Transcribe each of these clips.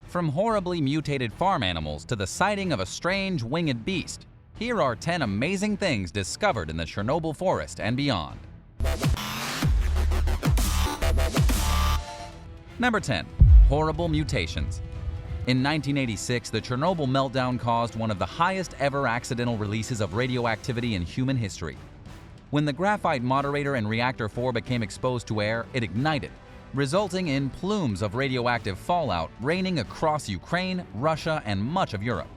From horribly mutated farm animals to the sighting of a strange winged beast, here are 10 amazing things discovered in the Chernobyl forest and beyond. Number 10. Horrible mutations. In 1986, the Chernobyl meltdown caused one of the highest ever accidental releases of radioactivity in human history. When the graphite moderator in Reactor 4 became exposed to air, it ignited, resulting in plumes of radioactive fallout raining across Ukraine, Russia, and much of Europe.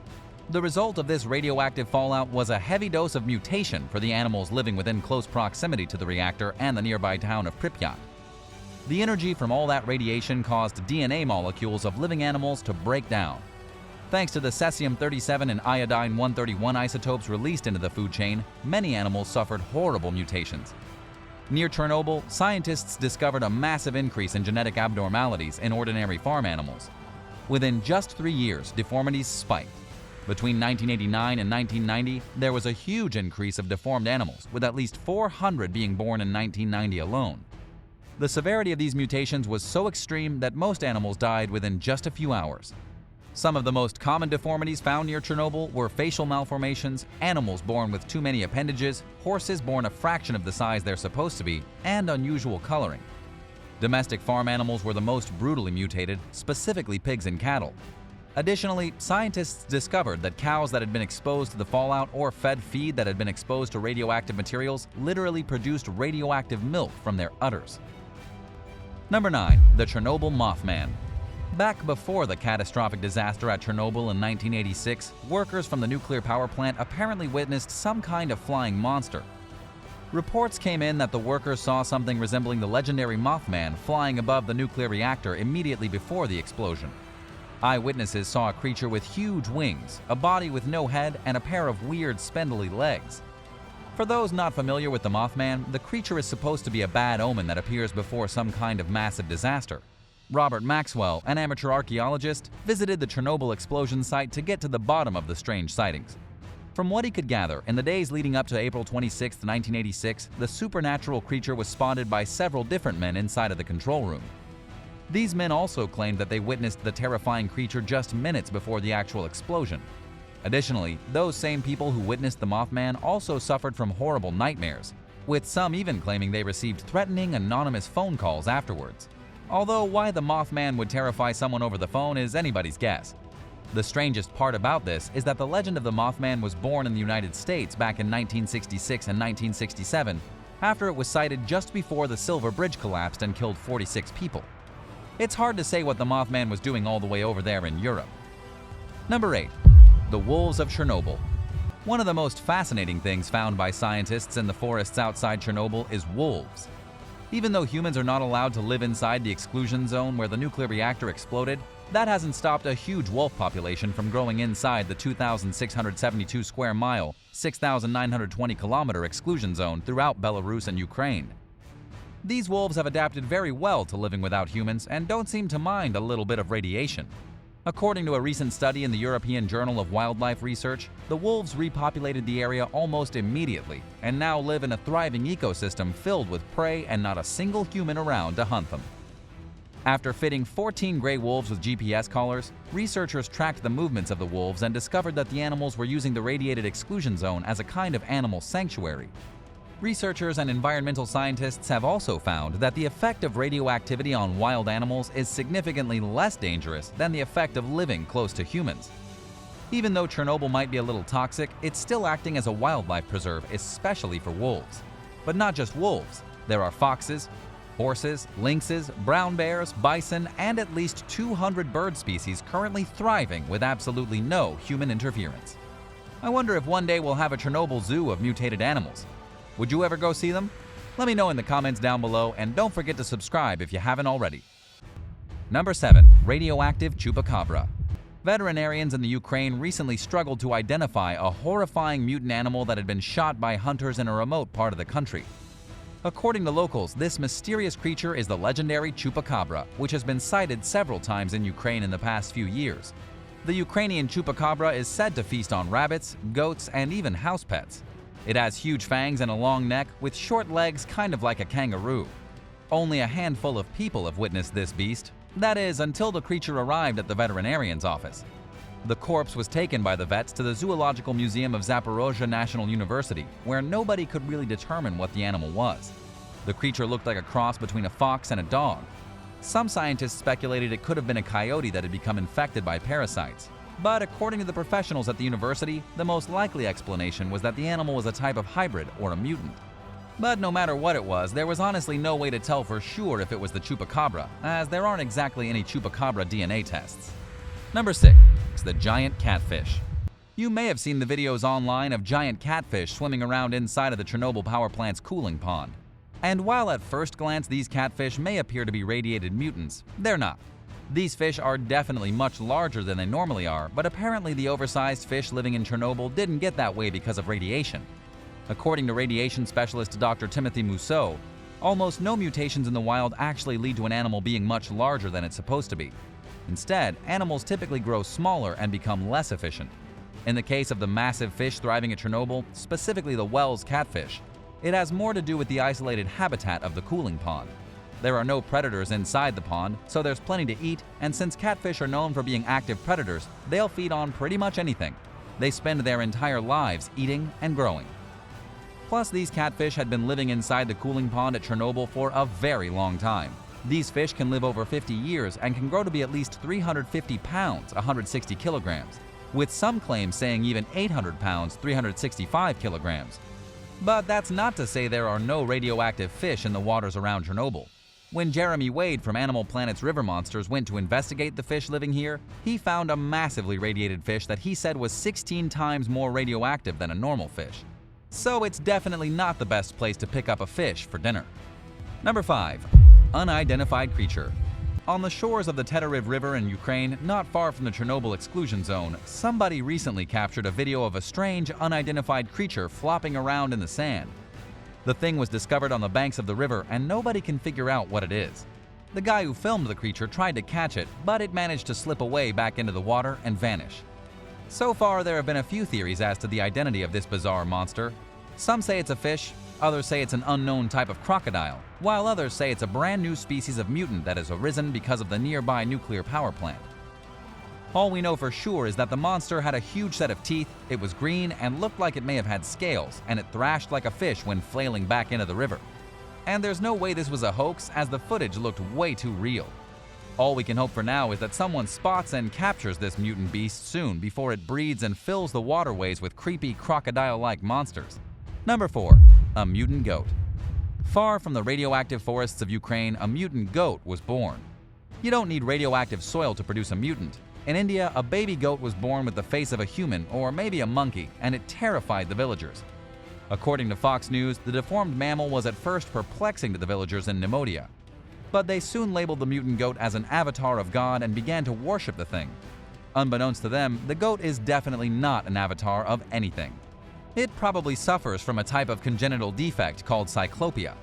The result of this radioactive fallout was a heavy dose of mutation for the animals living within close proximity to the reactor and the nearby town of Pripyat. The energy from all that radiation caused DNA molecules of living animals to break down. Thanks to the cesium-37 and iodine-131 isotopes released into the food chain, many animals suffered horrible mutations. Near Chernobyl, scientists discovered a massive increase in genetic abnormalities in ordinary farm animals. Within just 3 years, deformities spiked. Between 1989 and 1990, there was a huge increase of deformed animals, with at least 400 being born in 1990 alone. The severity of these mutations was so extreme that most animals died within just a few hours. Some of the most common deformities found near Chernobyl were facial malformations, animals born with too many appendages, horses born a fraction of the size they're supposed to be, and unusual coloring. Domestic farm animals were the most brutally mutated, specifically pigs and cattle. Additionally, scientists discovered that cows that had been exposed to the fallout or fed feed that had been exposed to radioactive materials literally produced radioactive milk from their udders. Number 9. The Chernobyl Mothman. Back before the catastrophic disaster at Chernobyl in 1986, workers from the nuclear power plant apparently witnessed some kind of flying monster. Reports came in that the workers saw something resembling the legendary Mothman flying above the nuclear reactor immediately before the explosion. Eyewitnesses saw a creature with huge wings, a body with no head, and a pair of weird spindly legs. For those not familiar with the Mothman, the creature is supposed to be a bad omen that appears before some kind of massive disaster. Robert Maxwell, an amateur archaeologist, visited the Chernobyl explosion site to get to the bottom of the strange sightings. From what he could gather, in the days leading up to April 26, 1986, the supernatural creature was spotted by several different men inside of the control room. These men also claimed that they witnessed the terrifying creature just minutes before the actual explosion. Additionally, those same people who witnessed the Mothman also suffered from horrible nightmares, with some even claiming they received threatening anonymous phone calls afterwards. Although why the Mothman would terrify someone over the phone is anybody's guess. The strangest part about this is that the legend of the Mothman was born in the United States back in 1966 and 1967, after it was sighted just before the Silver Bridge collapsed and killed 46 people. It's hard to say what the Mothman was doing all the way over there in Europe. Number 8. The wolves of Chernobyl. One of the most fascinating things found by scientists in the forests outside Chernobyl is wolves. Even though humans are not allowed to live inside the exclusion zone where the nuclear reactor exploded, that hasn't stopped a huge wolf population from growing inside the 2,672 square mile, 6,920 kilometer exclusion zone throughout Belarus and Ukraine. These wolves have adapted very well to living without humans and don't seem to mind a little bit of radiation. According to a recent study in the European Journal of Wildlife Research, the wolves repopulated the area almost immediately and now live in a thriving ecosystem filled with prey and not a single human around to hunt them. After fitting 14 gray wolves with GPS collars, researchers tracked the movements of the wolves and discovered that the animals were using the radiated exclusion zone as a kind of animal sanctuary. Researchers and environmental scientists have also found that the effect of radioactivity on wild animals is significantly less dangerous than the effect of living close to humans. Even though Chernobyl might be a little toxic, it's still acting as a wildlife preserve, especially for wolves. But not just wolves. There are foxes, horses, lynxes, brown bears, bison, and at least 200 bird species currently thriving with absolutely no human interference. I wonder if one day we'll have a Chernobyl zoo of mutated animals. Would you ever go see them? Let me know in the comments down below, and don't forget to subscribe if you haven't already. Number 7. Radioactive Chupacabra. Veterinarians in the Ukraine recently struggled to identify a horrifying mutant animal that had been shot by hunters in a remote part of the country. According to locals, this mysterious creature is the legendary Chupacabra, which has been sighted several times in Ukraine in the past few years. The Ukrainian Chupacabra is said to feast on rabbits, goats, and even house pets. It has huge fangs and a long neck with short legs kind of like a kangaroo. Only a handful of people have witnessed this beast, That is, until the creature arrived at the veterinarian's office. The corpse was taken by the vets to the Zoological Museum of Zaporozhye National University, where nobody could really determine what the animal was. The creature looked like a cross between a fox and a dog. Some scientists speculated it could have been a coyote that had become infected by parasites. But according to the professionals at the university, the most likely explanation was that the animal was a type of hybrid or a mutant. But no matter what it was, there was honestly no way to tell for sure if it was the chupacabra, as there aren't exactly any chupacabra DNA tests. Number 6. The giant catfish. You may have seen the videos online of giant catfish swimming around inside of the Chernobyl power plant's cooling pond. And while at first glance these catfish may appear to be radiated mutants, they're not. These fish are definitely much larger than they normally are, but apparently the oversized fish living in Chernobyl didn't get that way because of radiation. According to radiation specialist Dr. Timothy Mousseau, almost no mutations in the wild actually lead to an animal being much larger than it's supposed to be. Instead, animals typically grow smaller and become less efficient. In the case of the massive fish thriving at Chernobyl, specifically the Wells catfish, it has more to do with the isolated habitat of the cooling pond. There are no predators inside the pond, so there's plenty to eat, and since catfish are known for being active predators, they'll feed on pretty much anything. They spend their entire lives eating and growing. Plus, these catfish had been living inside the cooling pond at Chernobyl for a very long time. These fish can live over 50 years and can grow to be at least 350 pounds, 160 kilograms, with some claims saying even 800 pounds, 365 kilograms. But that's not to say there are no radioactive fish in the waters around Chernobyl. When Jeremy Wade from Animal Planet's River Monsters went to investigate the fish living here, he found a massively radiated fish that he said was 16 times more radioactive than a normal fish. So it's definitely not the best place to pick up a fish for dinner. Number 5. Unidentified creature. On the shores of the Teteriv River in Ukraine, not far from the Chernobyl exclusion zone, somebody recently captured a video of a strange, unidentified creature flopping around in the sand. The thing was discovered on the banks of the river, and nobody can figure out what it is. The guy who filmed the creature tried to catch it, but it managed to slip away back into the water and vanish. So far, there have been a few theories as to the identity of this bizarre monster. Some say it's a fish, others say it's an unknown type of crocodile, while others say it's a brand new species of mutant that has arisen because of the nearby nuclear power plant. All we know for sure is that the monster had a huge set of teeth, it was green and looked like it may have had scales, and it thrashed like a fish when flailing back into the river. And there's no way this was a hoax, as the footage looked way too real. All we can hope for now is that someone spots and captures this mutant beast soon before it breeds and fills the waterways with creepy crocodile-like monsters. Number 4. A mutant goat. Far from the radioactive forests of Ukraine, a mutant goat was born. You don't need radioactive soil to produce a mutant. In India, a baby goat was born with the face of a human or maybe a monkey, and it terrified the villagers. According to Fox News, the deformed mammal was at first perplexing to the villagers in Nemodia. But they soon labeled the mutant goat as an avatar of God and began to worship the thing. Unbeknownst to them, the goat is definitely not an avatar of anything. It probably suffers from a type of congenital defect called cyclopia.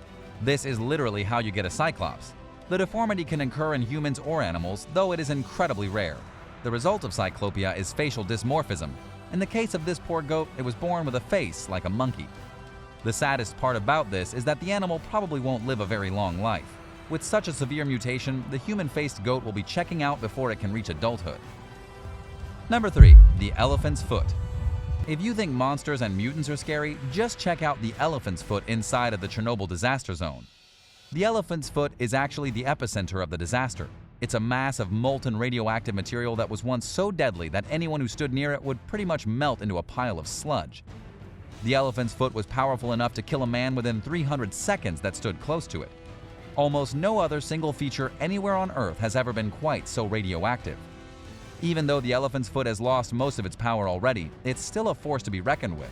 This is literally how you get a cyclops. The deformity can occur in humans or animals, though it is incredibly rare. The result of cyclopia is facial dysmorphism. In the case of this poor goat, it was born with a face like a monkey. The saddest part about this is that the animal probably won't live a very long life. With such a severe mutation, the human-faced goat will be checking out before it can reach adulthood. Number 3. The elephant's foot. If you think monsters and mutants are scary, just check out the elephant's foot inside of the Chernobyl disaster zone. The elephant's foot is actually the epicenter of the disaster. It's a mass of molten radioactive material that was once so deadly that anyone who stood near it would pretty much melt into a pile of sludge. The elephant's foot was powerful enough to kill a man within 300 seconds that stood close to it. Almost no other single feature anywhere on Earth has ever been quite so radioactive. Even though the elephant's foot has lost most of its power already, it's still a force to be reckoned with.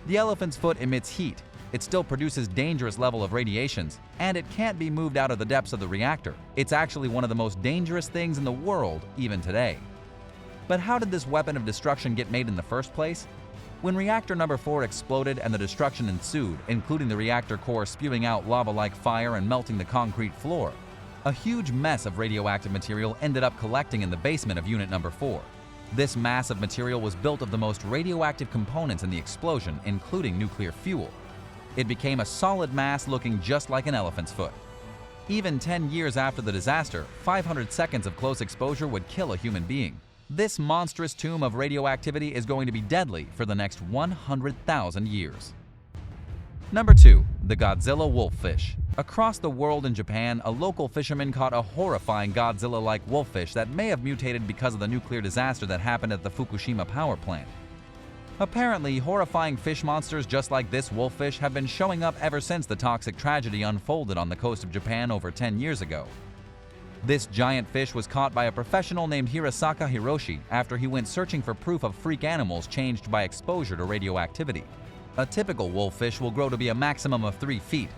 The elephant's foot emits heat, it still produces dangerous level of radiations, and it can't be moved out of the depths of the reactor. It's actually one of the most dangerous things in the world, even today. But how did this weapon of destruction get made in the first place? When reactor number 4 exploded and the destruction ensued, including the reactor core spewing out lava-like fire and melting the concrete floor, a huge mess of radioactive material ended up collecting in the basement of unit number 4. This mass of material was built of the most radioactive components in the explosion, including nuclear fuel. It became a solid mass looking just like an elephant's foot. Even 10 years after the disaster, 500 seconds of close exposure would kill a human being. This monstrous tomb of radioactivity is going to be deadly for the next 100,000 years. Number 2. The Godzilla wolffish. Across the world in Japan, a local fisherman caught a horrifying Godzilla-like wolffish that may have mutated because of the nuclear disaster that happened at the Fukushima power plant. Apparently, horrifying fish monsters just like this wolffish have been showing up ever since the toxic tragedy unfolded on the coast of Japan over 10 years ago. This giant fish was caught by a professional named Hirasaka Hiroshi after he went searching for proof of freak animals changed by exposure to radioactivity. A typical wolffish will grow to be a maximum of 3 feet.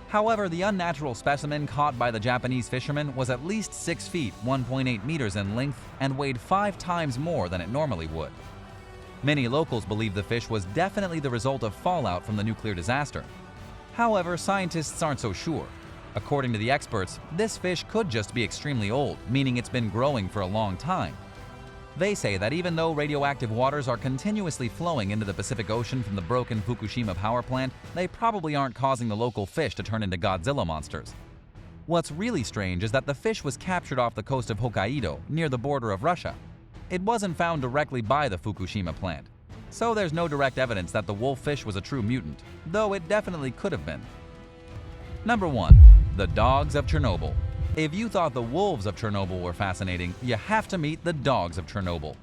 However, the unnatural specimen caught by the Japanese fisherman was at least 6 feet, 1.8 meters in length, and weighed 5 times more than it normally would. Many locals believe the fish was definitely the result of fallout from the nuclear disaster. However, scientists aren't so sure. According to the experts, this fish could just be extremely old, meaning it's been growing for a long time. They say that even though radioactive waters are continuously flowing into the Pacific Ocean from the broken Fukushima power plant, they probably aren't causing the local fish to turn into Godzilla monsters. What's really strange is that the fish was captured off the coast of Hokkaido, near the border of Russia. It wasn't found directly by the Fukushima plant, so there's no direct evidence that the wolffish was a true mutant, though it definitely could have been. Number 1. The dogs of Chernobyl. If you thought the wolves of Chernobyl were fascinating, you have to meet the dogs of Chernobyl.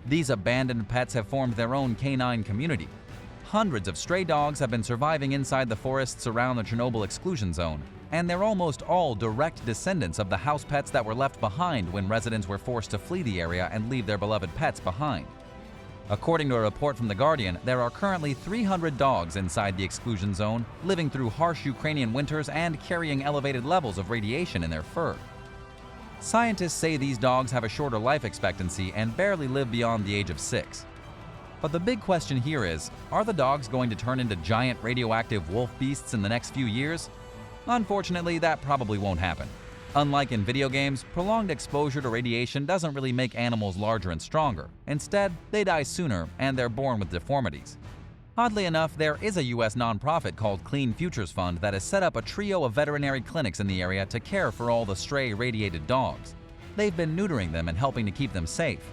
These abandoned pets have formed their own canine community. Hundreds of stray dogs have been surviving inside the forests around the Chernobyl exclusion zone, and they're almost all direct descendants of the house pets that were left behind when residents were forced to flee the area and leave their beloved pets behind. According to a report from The Guardian, there are currently 300 dogs inside the exclusion zone, living through harsh Ukrainian winters and carrying elevated levels of radiation in their fur. Scientists say these dogs have a shorter life expectancy and barely live beyond the age of 6. But the big question here is, are the dogs going to turn into giant radioactive wolf beasts in the next few years? Unfortunately, that probably won't happen. Unlike in video games, prolonged exposure to radiation doesn't really make animals larger and stronger. Instead, they die sooner and they're born with deformities. Oddly enough, there is a US nonprofit called Clean Futures Fund that has set up a trio of veterinary clinics in the area to care for all the stray radiated dogs. They've been neutering them and helping to keep them safe.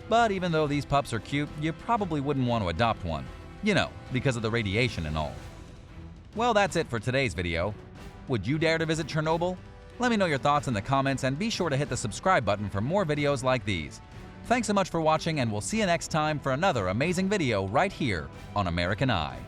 But even though these pups are cute, you probably wouldn't want to adopt one. You know, because of the radiation and all. Well, that's it for today's video. Would you dare to visit Chernobyl? Let me know your thoughts in the comments and be sure to hit the subscribe button for more videos like these. Thanks so much for watching, and we'll see you next time for another amazing video right here on American Eye.